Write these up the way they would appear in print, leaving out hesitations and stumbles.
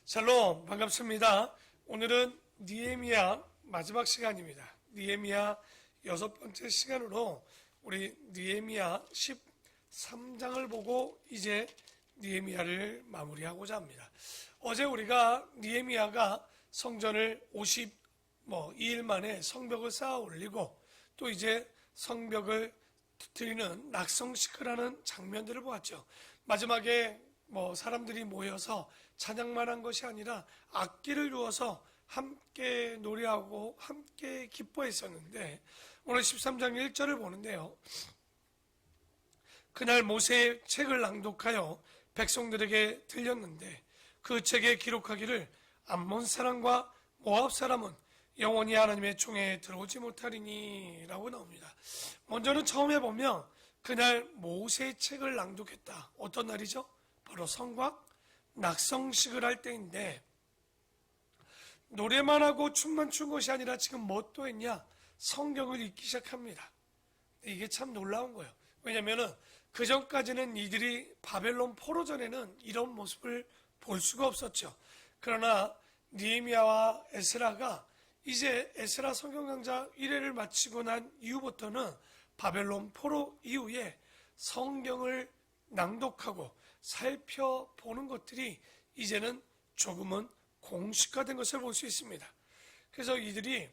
샬롬, 반갑습니다. 오늘은 느헤미야 마지막 시간입니다. 느헤미야 6번째 시간으로 우리 느헤미야 13장을 보고 이제 느헤미야를 마무리하고자 합니다. 어제 우리가 느헤미야가 성전을 52일 만에 성벽을 쌓아 올리고 또 이제 성벽을 드리는 낙성시크라는 장면들을 보았죠. 마지막에 사람들이 모여서 찬양만 한 것이 아니라 악기를 주어서 함께 노래하고 함께 기뻐했었는데, 오늘 13장 1절을 보는데요. 그날 모세의 책을 낭독하여 백성들에게 들렸는데 그 책에 기록하기를 암몬 사람과 모압 사람은 영원히 하나님의 총에 들어오지 못하리니 라고 나옵니다. 먼저는 처음에 보면 그날 모세의 책을 낭독했다. 어떤 날이죠? 바로 성곽 낙성식을 할 때인데, 노래만 하고 춤만 춘 것이 아니라 지금 뭐 또 했냐? 성경을 읽기 시작합니다. 이게 참 놀라운 거예요. 왜냐면은 그 전까지는 이들이 바벨론 포로 전에는 이런 모습을 볼 수가 없었죠. 그러나 느헤미야와 에스라가 이제 에스라 성경 강좌 1회를 마치고 난 이후부터는 바벨론 포로 이후에 성경을 낭독하고 살펴보는 것들이 이제는 조금은 공식화된 것을 볼 수 있습니다. 그래서 이들이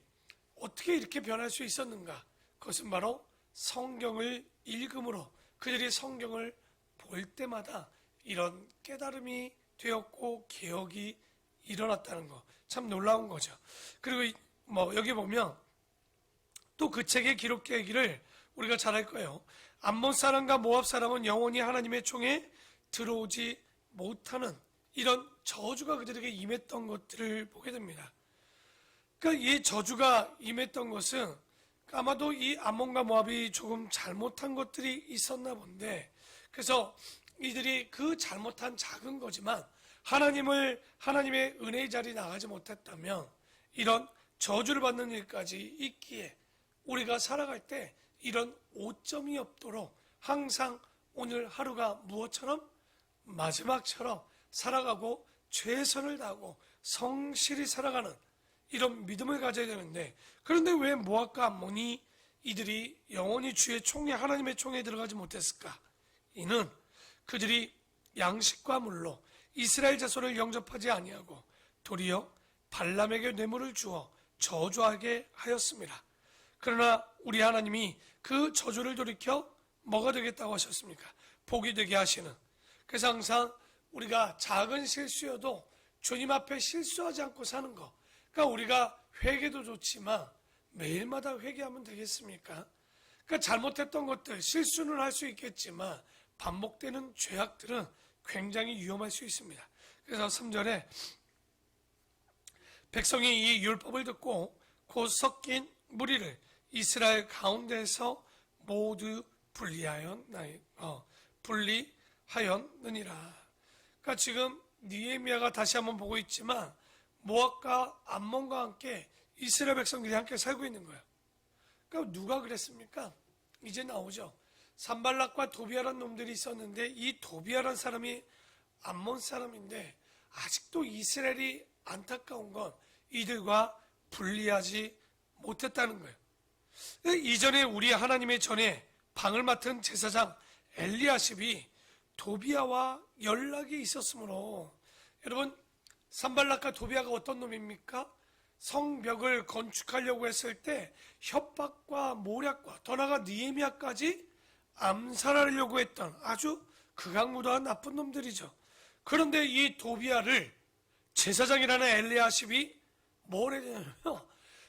어떻게 이렇게 변할 수 있었는가? 그것은 바로 성경을 읽음으로, 그들이 성경을 볼 때마다 이런 깨달음이 되었고 개혁이 일어났다는 거, 참 놀라운 거죠. 그리고 여기 보면 또 그 책에 기록되기를 우리가 잘 알 거예요. 암몬 사람과 모압 사람은 영원히 하나님의 총에 들어오지 못하는 이런 저주가 그들에게 임했던 것들을 보게 됩니다. 그러니까 이 저주가 임했던 것은 아마도 이 암몬과 모압이 조금 잘못한 것들이 있었나 본데, 그래서 이들이 그 잘못한 작은 거지만 하나님의 은혜의 자리에 나가지 못했다면 이런 저주를 받는 일까지 있기에, 우리가 살아갈 때 이런 오점이 없도록 항상 오늘 하루가 무엇처럼? 마지막처럼 살아가고 최선을 다하고 성실히 살아가는 이런 믿음을 가져야 되는데, 그런데 왜 모압과 암몬이 이들이 영원히 주의 총에, 하나님의 총에 들어가지 못했을까? 이는 그들이 양식과 물로 이스라엘 자손을 영접하지 아니하고 도리어 발람에게 뇌물을 주어 저주하게 하였습니다. 그러나 우리 하나님이 그 저주를 돌이켜 뭐가 되겠다고 하셨습니까? 복이 되게 하시는. 그래서 항상 우리가 작은 실수여도 주님 앞에 실수하지 않고 사는 거, 그러니까 우리가 회개도 좋지만 매일마다 회개하면 되겠습니까? 그러니까 잘못했던 것들, 실수는 할 수 있겠지만 반복되는 죄악들은 굉장히 위험할 수 있습니다. 그래서 3절에 백성이 이 율법을 듣고 곧 섞인 무리를 이스라엘 가운데에서 모두 분리하였느니라. 그러니까 지금 느헤미야가 다시 한번 보고 있지만 모압과 암몬과 함께 이스라엘 백성들이 함께 살고 있는 거예요. 그러니까 누가 그랬습니까? 이제 나오죠. 산발락과 도비아라는 놈들이 있었는데, 이 도비아라는 사람이 암몬 사람인데 아직도 이스라엘이 안타까운 건 이들과 분리하지 못했다는 거예요. 이전에 우리 하나님의 전에 방을 맡은 제사장 엘리야십이 도비아와 연락이 있었으므로, 여러분, 산발락과 도비아가 어떤 놈입니까? 성벽을 건축하려고 했을 때 협박과 모략과 더 나아가 느헤미야까지 암살하려고 했던 아주 극악무도한 나쁜 놈들이죠. 그런데 이 도비아를 제사장이라는 엘리야십이 뭘 했냐면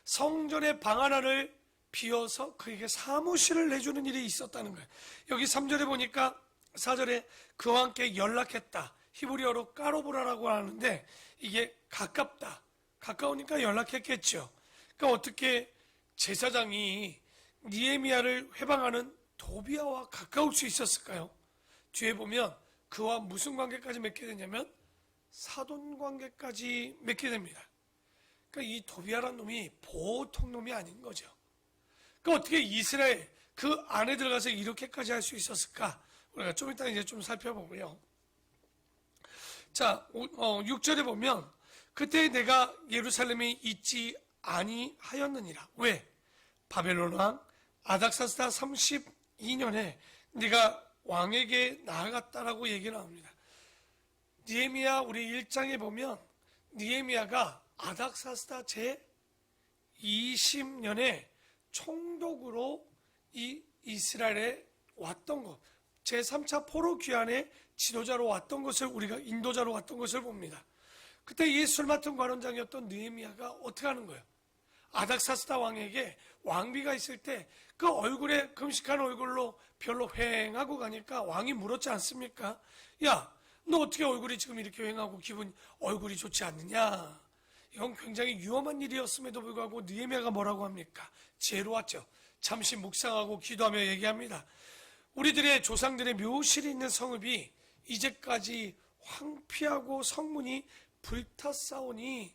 성전의 방 하나를 비워서 그에게 사무실을 내주는 일이 있었다는 거예요. 여기 3절에 보니까 4절에 그와 함께 연락했다. 히브리어로 까로브라라고 하는데 이게 가깝다. 가까우니까 연락했겠죠. 그러니까 어떻게 제사장이 느헤미야를 회방하는 도비아와 가까울 수 있었을까요? 뒤에 보면 그와 무슨 관계까지 맺게 되냐면 사돈 관계까지 맺게 됩니다. 그러니까 이 도비아라는 놈이 보통 놈이 아닌 거죠. 그러니까 어떻게 이스라엘 그 안에 들어가서 이렇게까지 할 수 있었을까? 우리가 좀 이따 이제 좀 살펴보고요. 자, 6절에 보면 그때 내가 예루살렘에 있지 아니하였느니라. 왜? 바벨론 왕 아닥사스다 32년에 네가 왕에게 나아갔다라고 얘기 나옵니다. 느헤미야 우리 1장에 보면 느헤미야가 아닥사스다 제 20년에 총독으로 이 이스라엘에 왔던 것, 제3차 포로 귀환의 지도자로 왔던 것을 우리가 인도자로 왔던 것을 봅니다. 그때 이 술 맡은 관원장이었던 느헤미야가 어떻게 하는 거예요? 아닥사스다 왕에게 왕비가 있을 때 그 얼굴에 금식한 얼굴로 별로 휑하고 가니까 왕이 물었지 않습니까? 야, 너 어떻게 얼굴이 지금 이렇게 휑하고 얼굴이 좋지 않느냐? 이건 굉장히 위험한 일이었음에도 불구하고 느헤미야가 뭐라고 합니까? 지혜로웠죠. 잠시 묵상하고 기도하며 얘기합니다. 우리들의 조상들의 묘실이 있는 성읍이 이제까지 황폐하고 성문이 불탔사오니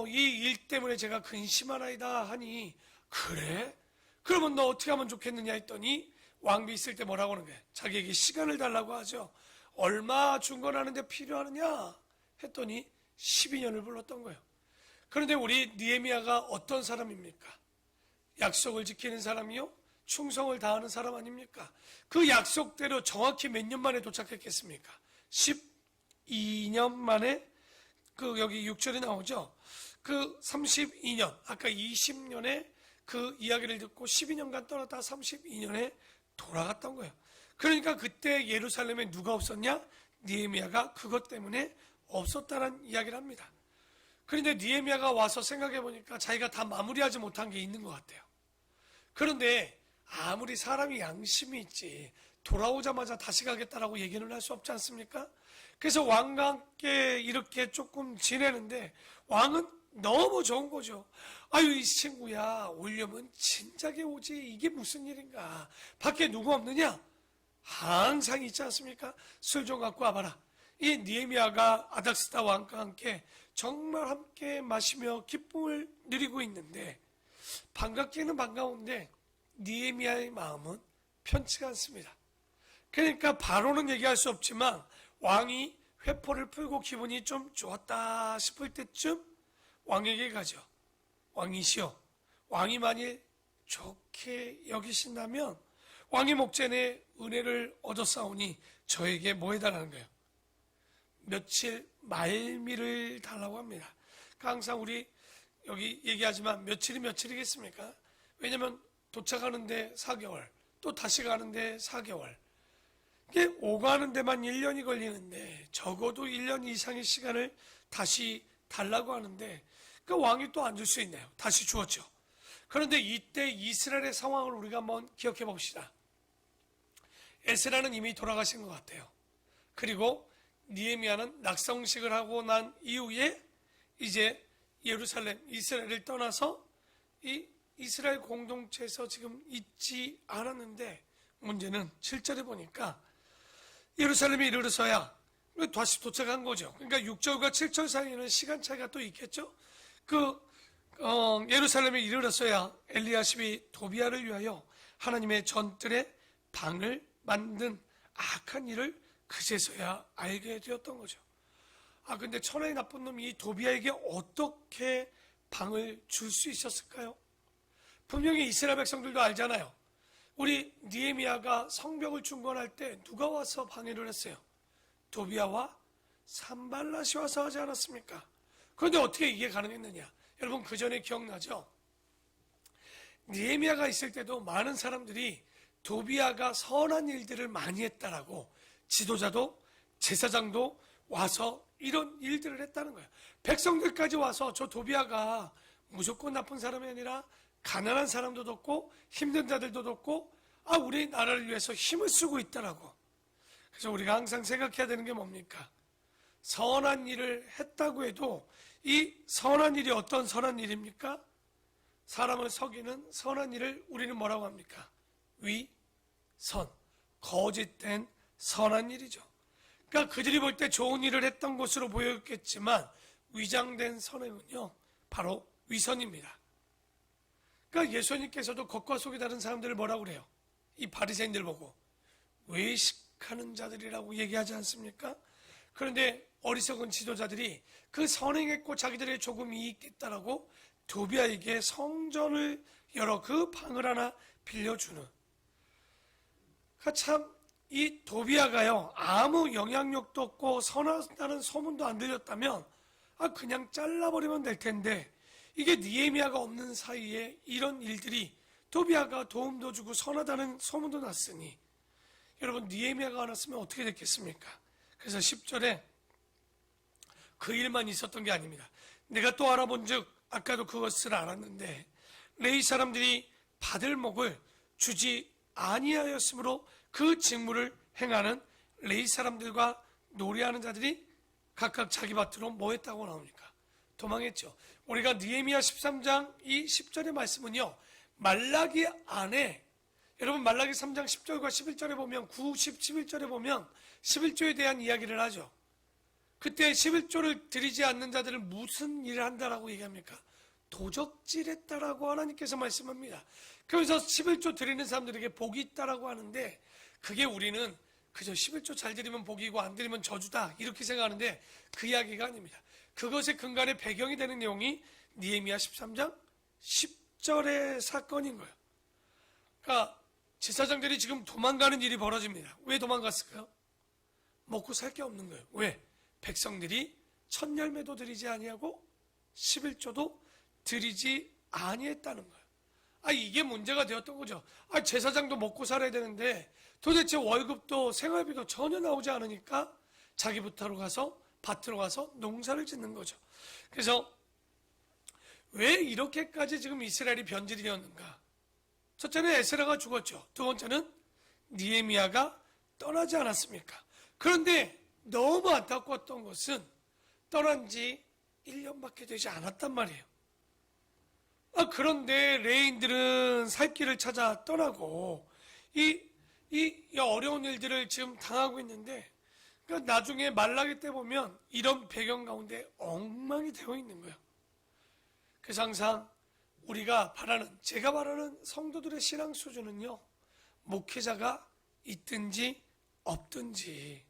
이 일 때문에 제가 근심하나이다 하니 그래? 그러면 너 어떻게 하면 좋겠느냐 했더니 왕비 있을 때 뭐라고 하는 거예요? 자기에게 시간을 달라고 하죠. 얼마 중건하는데 필요하느냐 했더니 12년을 불렀던 거예요. 그런데 우리 느헤미야가 어떤 사람입니까? 약속을 지키는 사람이요? 충성을 다하는 사람 아닙니까? 그 약속대로 정확히 몇 년 만에 도착했겠습니까? 12년 만에 여기 6절에 나오죠. 그 32년, 아까 20년에 그 이야기를 듣고 12년간 떠났다 32년에 돌아갔던 거예요. 그러니까 그때 예루살렘에 누가 없었냐? 느헤미야가 그것 때문에 없었다는 이야기를 합니다. 그런데 느헤미야가 와서 생각해 보니까 자기가 다 마무리하지 못한 게 있는 것 같아요. 그런데 아무리 사람이 양심이 있지 돌아오자마자 다시 가겠다라고 얘기는 할 수 없지 않습니까? 그래서 왕과 함께 이렇게 조금 지내는데 왕은 너무 좋은 거죠. 아유 이 친구야 오려면 진작에 오지 이게 무슨 일인가. 밖에 누구 없느냐? 항상 있지 않습니까? 술 좀 갖고 와봐라. 이 느헤미야가 아닥스다 왕과 함께 정말 함께 마시며 기쁨을 누리고 있는데 반갑기는 반가운데 느헤미야의 마음은 편치가 않습니다. 그러니까 바로는 얘기할 수 없지만 왕이 회포를 풀고 기분이 좀 좋았다 싶을 때쯤 왕에게 가죠. 왕이시여, 왕이 만일 좋게 여기신다면 왕의 목전에 은혜를 얻었사오니 저에게 뭐 해달라는 거예요? 며칠 말미를 달라고 합니다. 그러니까 항상 우리 여기 얘기하지만 며칠이 며칠이겠습니까? 왜냐면 도착하는데 4개월, 또 다시 가는데 4개월. 이게 오가는 데만 1년이 걸리는데 적어도 1년 이상의 시간을 다시 달라고 하는데 그 왕이 또 안 줄 수 있나요? 다시 주었죠. 그런데 이때 이스라엘의 상황을 우리가 한번 기억해 봅시다. 에스라는 이미 돌아가신 것 같아요. 그리고 느헤미야는 낙성식을 하고 난 이후에 이제 예루살렘, 이스라엘을 떠나서 이 이스라엘 공동체에서 지금 있지 않았는데 문제는 7절에 보니까 예루살렘에 이르러서야 다시 도착한 거죠. 그러니까 6절과 7절 사이에는 시간 차이가 또 있겠죠. 예루살렘에 이르러서야 엘리야십이 도비야를 위하여 하나님의 전뜰에 방을 만든 악한 일을 그제서야 알게 되었던 거죠. 근데 천하의 나쁜 놈이 이 도비야에게 어떻게 방을 줄 수 있었을까요? 분명히 이스라엘 백성들도 알잖아요. 우리 느헤미야가 성벽을 중건할 때 누가 와서 방해를 했어요? 도비야와 산발랏이 와서 하지 않았습니까? 그런데 어떻게 이게 가능했느냐? 여러분 그 전에 기억나죠? 느헤미야가 있을 때도 많은 사람들이 도비야가 선한 일들을 많이 했다라고 지도자도 제사장도 와서 이런 일들을 했다는 거예요. 백성들까지 와서 저 도비야가 무조건 나쁜 사람이 아니라 가난한 사람도 돕고 힘든 자들도 돕고 우리 나라를 위해서 힘을 쓰고 있다라고. 그래서 우리가 항상 생각해야 되는 게 뭡니까? 선한 일을 했다고 해도 이 선한 일이 어떤 선한 일입니까? 사람을 속이는 선한 일을 우리는 뭐라고 합니까? 위선, 거짓된 선한 일이죠. 그러니까 그들이 볼 때 좋은 일을 했던 것으로 보였겠지만 위장된 선행은요 바로 위선입니다. 그러니까 예수님께서도 겉과 속이 다른 사람들을 뭐라고 그래요? 이 바리새인들 보고 외식하는 자들이라고 얘기하지 않습니까? 그런데 어리석은 지도자들이 그 선행했고 자기들의 조금 이익이 있다라고 도비아에게 성전을 열어 그 방을 하나 빌려주는. 참 이 도비아가요, 아무 영향력도 없고 선하다는 소문도 안 들렸다면 그냥 잘라버리면 될 텐데, 이게 느헤미야가 없는 사이에 이런 일들이, 도비아가 도움도 주고 선하다는 소문도 났으니 여러분, 느헤미야가 안 왔으면 어떻게 됐겠습니까? 그래서 10절에 그 일만 있었던 게 아닙니다. 내가 또 알아본 즉 아까도 그것을 알았는데 레위 사람들이 받을 목을 주지 아니하였으므로 그 직무를 행하는 레위 사람들과 노래하는 자들이 각각 자기 밭으로 뭐 했다고 나옵니까? 도망했죠. 우리가 느헤미야 13장 이 10절의 말씀은요, 말라기 안에, 여러분 말라기 3장 10절과 11절에 보면 9, 10, 11절에 보면 11조에 대한 이야기를 하죠. 그때 11조를 드리지 않는 자들은 무슨 일을 한다라고 얘기합니까? 도적질했다라고 하나님께서 말씀합니다. 그래서 11조 드리는 사람들에게 복이 있다라고 하는데, 그게 우리는 그저 11조 잘 드리면 복이고 안 드리면 저주다 이렇게 생각하는데 그 이야기가 아닙니다. 그것의 근간의 배경이 되는 내용이 느헤미야 13장 10절의 사건인 거예요. 그러니까 제사장들이 지금 도망가는 일이 벌어집니다. 왜 도망갔을까요? 먹고 살 게 없는 거예요. 왜? 백성들이 첫 열매도 드리지 아니하고 11조도 드리지 아니했다는 거예요. 이게 문제가 되었던 거죠. 제사장도 먹고 살아야 되는데 도대체 월급도 생활비도 전혀 나오지 않으니까 자기 밭으로 가서 농사를 짓는 거죠. 그래서 왜 이렇게까지 지금 이스라엘이 변질이 되었는가? 첫째는 에스라가 죽었죠. 두 번째는 느헤미야가 떠나지 않았습니까? 그런데 너무 안타까웠던 것은 떠난 지 1년밖에 되지 않았단 말이에요. 그런데 레인들은 살 길을 찾아 떠나고 이 어려운 일들을 지금 당하고 있는데, 그러니까 나중에 말라기 때 보면 이런 배경 가운데 엉망이 되어 있는 거예요. 그래서 항상 제가 바라는 성도들의 신앙 수준은요, 목회자가 있든지 없든지,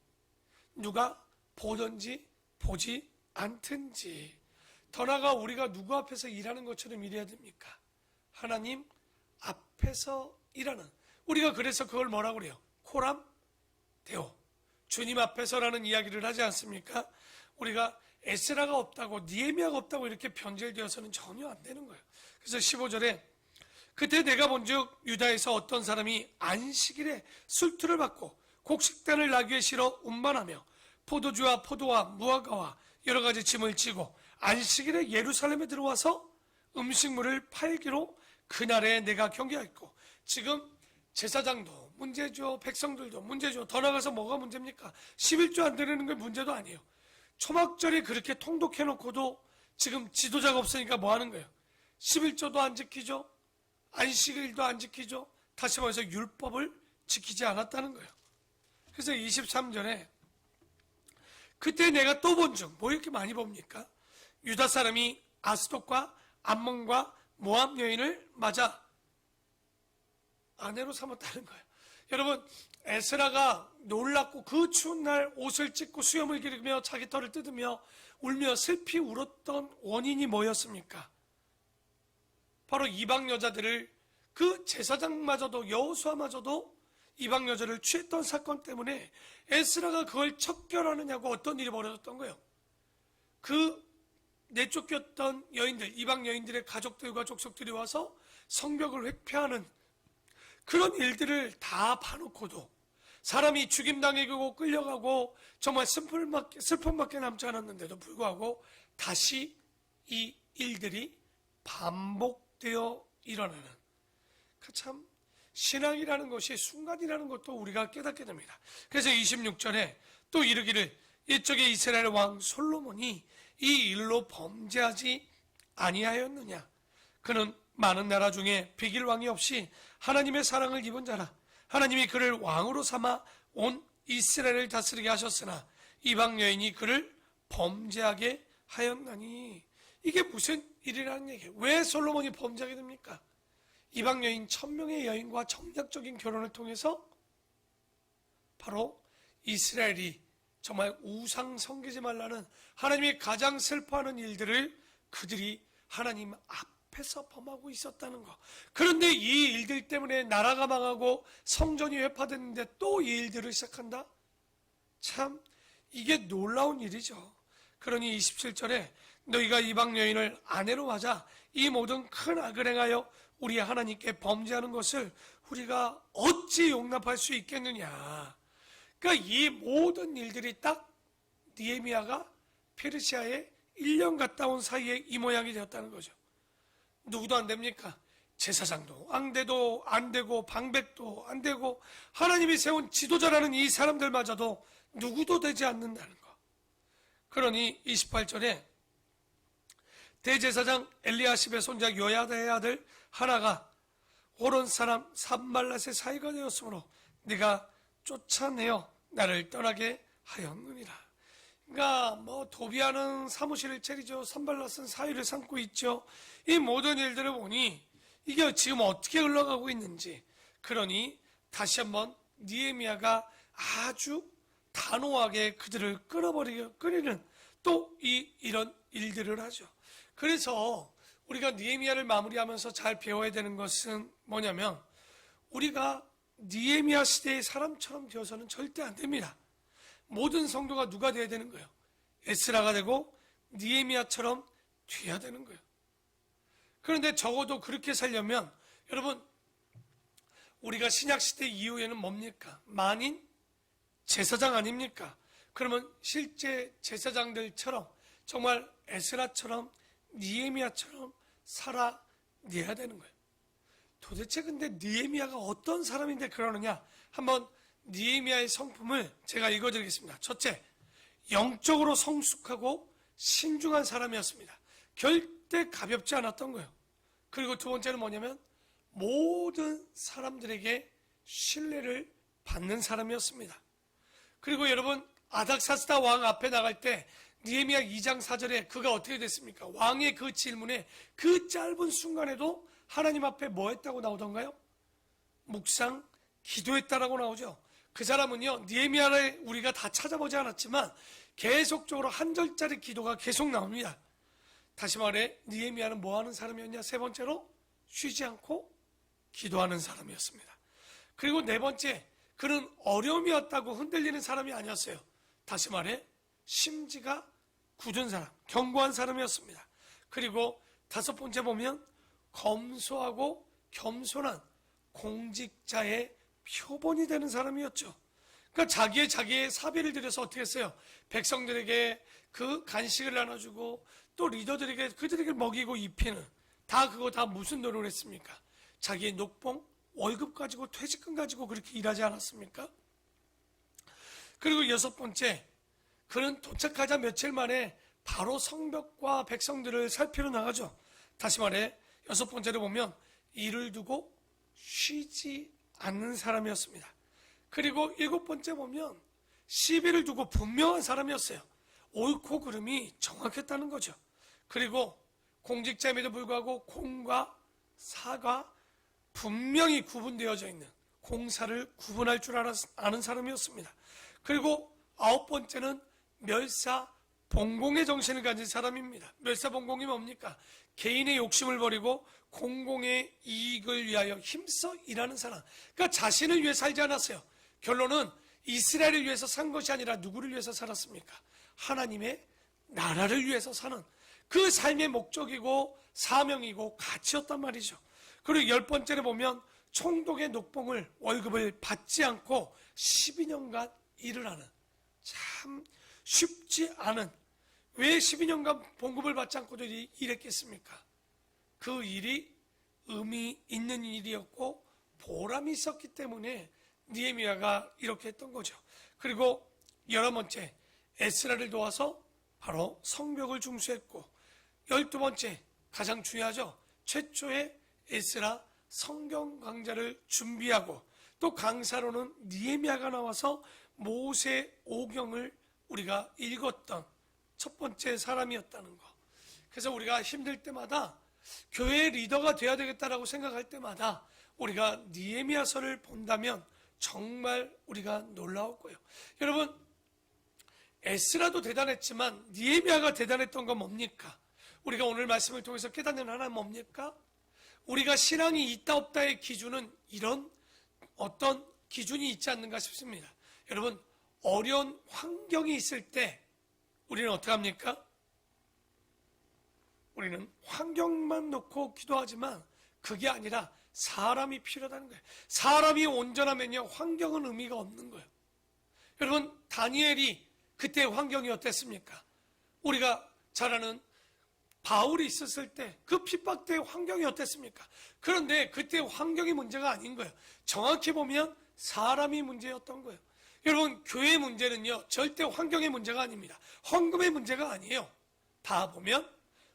누가 보든지 보지 않든지, 더 나아가 우리가 누구 앞에서 일하는 것처럼 일해야 됩니까? 하나님 앞에서 일하는, 우리가 그래서 그걸 뭐라고 그래요? 코람 데오, 주님 앞에서라는 이야기를 하지 않습니까? 우리가 에스라가 없다고, 느헤미야가 없다고 이렇게 변질되어서는 전혀 안 되는 거예요. 그래서 15절에 그때 내가 본즉 유다에서 어떤 사람이 안식일에 술투를 받고 곡식단을 나귀에 실어 운반하며 포도주와 포도와 무화과와 여러 가지 짐을 지고 안식일에 예루살렘에 들어와서 음식물을 팔기로 그날에 내가 경계하였고, 지금 제사장도 문제죠, 백성들도 문제죠. 더 나가서 뭐가 문제입니까? 11조 안 드리는 게 문제도 아니에요. 초막절에 그렇게 통독해놓고도 지금 지도자가 없으니까 뭐 하는 거예요? 11조도 안 지키죠, 안식일도 안 지키죠. 다시 말해서 율법을 지키지 않았다는 거예요. 그래서 23절에 그때 내가 또 본즉, 뭐 이렇게 많이 봅니까? 유다 사람이 아스돗과 암몬과 모압 여인을 맞아 아내로 삼았다는 거예요. 여러분, 에스라가 놀랍고 그 추운 날 옷을 찢고 수염을 기르며 자기 털을 뜯으며 울며 슬피 울었던 원인이 뭐였습니까? 바로 이방 여자들을, 그 제사장마저도 여호수아마저도 이방 여자를 취했던 사건 때문에 에스라가 그걸 척결하느냐고 어떤 일이 벌어졌던 거예요. 그 내쫓겼던 여인들, 이방 여인들의 가족들과 족속들이 와서 성벽을 회폐하는 그런 일들을 다 봐놓고도 사람이 죽임당하고 끌려가고 정말 슬픔밖에 남지 않았는데도 불구하고 다시 이 일들이 반복되어 일어나는, 참 신앙이라는 것이 순간이라는 것도 우리가 깨닫게 됩니다. 그래서 26절에 또 이르기를 이쪽에 이스라엘 왕 솔로몬이 이 일로 범죄하지 아니하였느냐? 그는 많은 나라 중에 백일 왕이 없이 하나님의 사랑을 입은 자라. 하나님이 그를 왕으로 삼아 온 이스라엘을 다스리게 하셨으나 이방 여인이 그를 범죄하게 하였나니. 이게 무슨 일이라는 얘기예요? 왜 솔로몬이 범죄하게 됩니까? 이방 여인 1000명의 여인과 정략적인 결혼을 통해서 바로 이스라엘이 정말 우상 섬기지 말라는 하나님이 가장 슬퍼하는 일들을 그들이 하나님 앞에서 범하고 있었다는 거. 그런데 이 일들 때문에 나라가 망하고 성전이 회파됐는데 또 이 일들을 시작한다? 참 이게 놀라운 일이죠. 그러니 27절에 너희가 이방 여인을 아내로 맞아 이 모든 큰 악을 행하여 우리 하나님께 범죄하는 것을 우리가 어찌 용납할 수 있겠느냐. 그러니까 이 모든 일들이 딱 느헤미야가 페르시아에 1년 갔다 온 사이에 이 모양이 되었다는 거죠. 누구도 안 됩니까? 제사장도 안 되고 방백도 안 되고 하나님이 세운 지도자라는 이 사람들마저도 누구도 되지 않는다는 거. 그러니 28절에 대제사장 엘리야십의 손자 요야다의 아들 하나가 호론 사람 산발랏의 사이가 되었으므로 네가 쫓아내어 나를 떠나게 하였느니라. 그러니까 도비아는 사무실을 차리죠. 산발랏은 사위를 삼고 있죠. 이 모든 일들을 보니 이게 지금 어떻게 흘러가고 있는지. 그러니 다시 한번 느헤미야가 아주 단호하게 그들을 끌어버리는 또 이런 일들을 하죠. 그래서 우리가 느헤미야를 마무리하면서 잘 배워야 되는 것은 뭐냐면 우리가 느헤미야 시대의 사람처럼 되어서는 절대 안 됩니다. 모든 성도가 누가 되어야 되는 거예요? 에스라가 되고 느헤미야처럼 돼야 되는 거예요. 그런데 적어도 그렇게 살려면 여러분 우리가 신약시대 이후에는 뭡니까? 만인 제사장 아닙니까? 그러면 실제 제사장들처럼 정말 에스라처럼 느헤미야처럼 살아내야 되는 거예요. 도대체 근데 느헤미야가 어떤 사람인데 그러느냐? 한번 느헤미야의 성품을 제가 읽어드리겠습니다. 첫째, 영적으로 성숙하고 신중한 사람이었습니다. 절대 가볍지 않았던 거예요. 그리고 두 번째는 뭐냐면 모든 사람들에게 신뢰를 받는 사람이었습니다. 그리고 여러분 아닥사스다 왕 앞에 나갈 때 느헤미야 2장 4절에 그가 어떻게 됐습니까? 왕의 그 질문에 그 짧은 순간에도 하나님 앞에 뭐 했다고 나오던가요? 묵상, 기도했다라고 나오죠. 그 사람은요, 느헤미야를 우리가 다 찾아보지 않았지만 계속적으로 한 절짜리 기도가 계속 나옵니다. 다시 말해 느헤미야는 뭐 하는 사람이었냐? 세 번째로 쉬지 않고 기도하는 사람이었습니다. 그리고 네 번째, 그는 어려움이 왔다고 흔들리는 사람이 아니었어요. 다시 말해 심지가 굳은 사람, 견고한 사람이었습니다. 그리고 다섯 번째 보면 검소하고 겸손한 공직자의 표본이 되는 사람이었죠. 그러니까 자기의 사비를 들여서 어떻게 했어요? 백성들에게 그 간식을 나눠주고 또 리더들에게 그들에게 먹이고 입히는 그거 다 무슨 노력을 했습니까? 자기의 녹봉, 월급 가지고 퇴직금 가지고 그렇게 일하지 않았습니까? 그리고 여섯 번째, 그는 도착하자 며칠 만에 바로 성벽과 백성들을 살피러 나가죠. 다시 말해 여섯 번째로 보면 일을 두고 쉬지 않는 사람이었습니다. 그리고 일곱 번째 보면 시비를 두고 분명한 사람이었어요. 옳고 그름이 정확했다는 거죠. 그리고 공직자임에도 불구하고 공과 사가 분명히 구분되어져 있는 공사를 구분할 줄 아는 사람이었습니다. 그리고 아홉 번째는 멸사봉공의 정신을 가진 사람입니다. 멸사봉공이 뭡니까? 개인의 욕심을 버리고 공공의 이익을 위하여 힘써 일하는 사람. 그러니까 자신을 위해 살지 않았어요. 결론은 이스라엘을 위해서 산 것이 아니라 누구를 위해서 살았습니까? 하나님의 나라를 위해서 사는 그 삶의 목적이고 사명이고 가치였단 말이죠. 그리고 열 번째로 보면 총독의 녹봉을 월급을 받지 않고 12년간 일을 하는, 참 쉽지 않은, 왜 12년간 봉급을 받지 않고도 일했겠습니까? 그 일이 의미 있는 일이었고 보람이 있었기 때문에 느헤미야가 이렇게 했던 거죠. 그리고 11번째, 에스라를 도와서 바로 성벽을 중수했고, 12번째, 가장 중요하죠. 최초의 에스라 성경 강좌를 준비하고 또 강사로는 느헤미야가 나와서 모세 오경을 우리가 읽었던 첫 번째 사람이었다는 거. 그래서 우리가 힘들 때마다 교회 리더가 돼야 되겠다라고 생각할 때마다 우리가 느헤미야서를 본다면 정말 우리가 놀라울 거예요. 여러분, 에스라도 대단했지만 느헤미야가 대단했던 건 뭡니까? 우리가 오늘 말씀을 통해서 깨닫는 하나는 뭡니까? 우리가 신앙이 있다 없다의 기준은 이런 어떤 기준이 있지 않는가 싶습니다. 여러분, 어려운 환경이 있을 때 우리는 어떻게 합니까? 우리는 환경만 놓고 기도하지만 그게 아니라 사람이 필요하다는 거예요. 사람이 온전하면요, 환경은 의미가 없는 거예요. 여러분, 다니엘이 그때 환경이 어땠습니까? 우리가 잘 아는 바울이 있었을 때 그 핍박 때의 환경이 어땠습니까? 그런데 그때 환경이 문제가 아닌 거예요. 정확히 보면 사람이 문제였던 거예요. 여러분, 교회의 문제는요, 절대 환경의 문제가 아닙니다. 헌금의 문제가 아니에요. 다 보면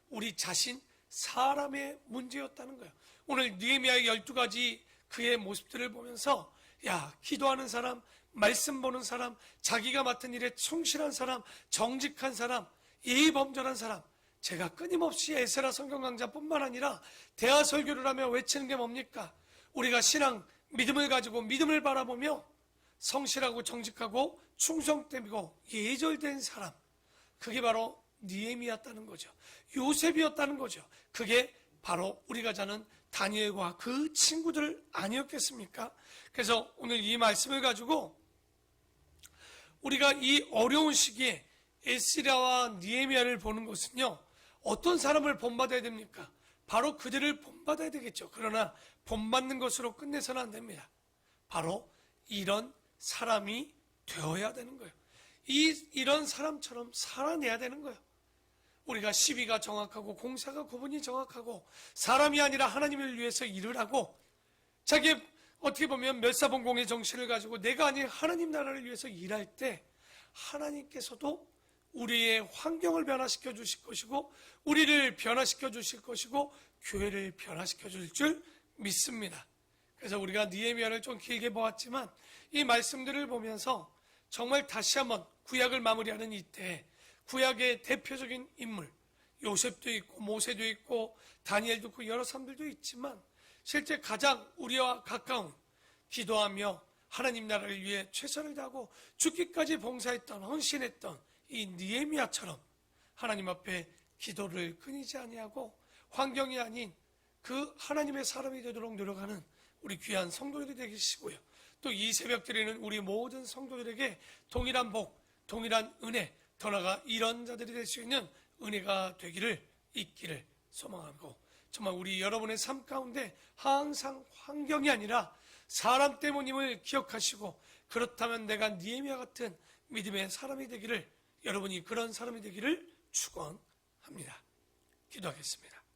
우리 자신 사람의 문제였다는 거예요. 오늘 느헤미야의 12가지 그의 모습들을 보면서 야, 기도하는 사람, 말씀 보는 사람, 자기가 맡은 일에 충실한 사람, 정직한 사람, 예의 범절한 사람, 제가 끊임없이 에스라 성경 강좌뿐만 아니라 대화 설교를 하며 외치는 게 뭡니까? 우리가 신앙, 믿음을 가지고 믿음을 바라보며 성실하고 정직하고 충성되고 예절된 사람, 그게 바로 느헤미야였다는 거죠. 요셉이었다는 거죠. 그게 바로 우리가 자는 다니엘과 그 친구들 아니었겠습니까? 그래서 오늘 이 말씀을 가지고 우리가 이 어려운 시기에 에스라와 느헤미야를 보는 것은요, 어떤 사람을 본받아야 됩니까? 바로 그들을 본받아야 되겠죠. 그러나 본받는 것으로 끝내서는 안 됩니다. 바로 이런 사람이 되어야 되는 거예요. 이런 사람처럼 살아내야 되는 거예요. 우리가 시비가 정확하고 공사가 구분이 정확하고 사람이 아니라 하나님을 위해서 일을 하고 자기 어떻게 보면 멸사봉공의 정신을 가지고 내가 아닌 하나님 나라를 위해서 일할 때 하나님께서도 우리의 환경을 변화시켜 주실 것이고 우리를 변화시켜 주실 것이고 교회를 변화시켜 줄 줄 믿습니다. 그래서 우리가 느헤미야를 좀 길게 보았지만 이 말씀들을 보면서 정말 다시 한번 구약을 마무리하는 이때 구약의 대표적인 인물 요셉도 있고 모세도 있고 다니엘도 있고 여러 사람들도 있지만 실제 가장 우리와 가까운 기도하며 하나님 나라를 위해 최선을 다하고 죽기까지 봉사했던 헌신했던 이 느헤미야처럼 하나님 앞에 기도를 끊이지 아니하고 환경이 아닌 그 하나님의 사람이 되도록 노력하는 우리 귀한 성도들이 되시고요. 또 이 새벽 드리는 우리 모든 성도들에게 동일한 복, 동일한 은혜, 더 나아가 이런 자들이 될 수 있는 은혜가 되기를 있기를 소망하고 정말 우리 여러분의 삶 가운데 항상 환경이 아니라 사람 때문임을 기억하시고 그렇다면 내가 느헤미야 같은 믿음의 사람이 되기를 여러분이 그런 사람이 되기를 축원합니다. 기도하겠습니다.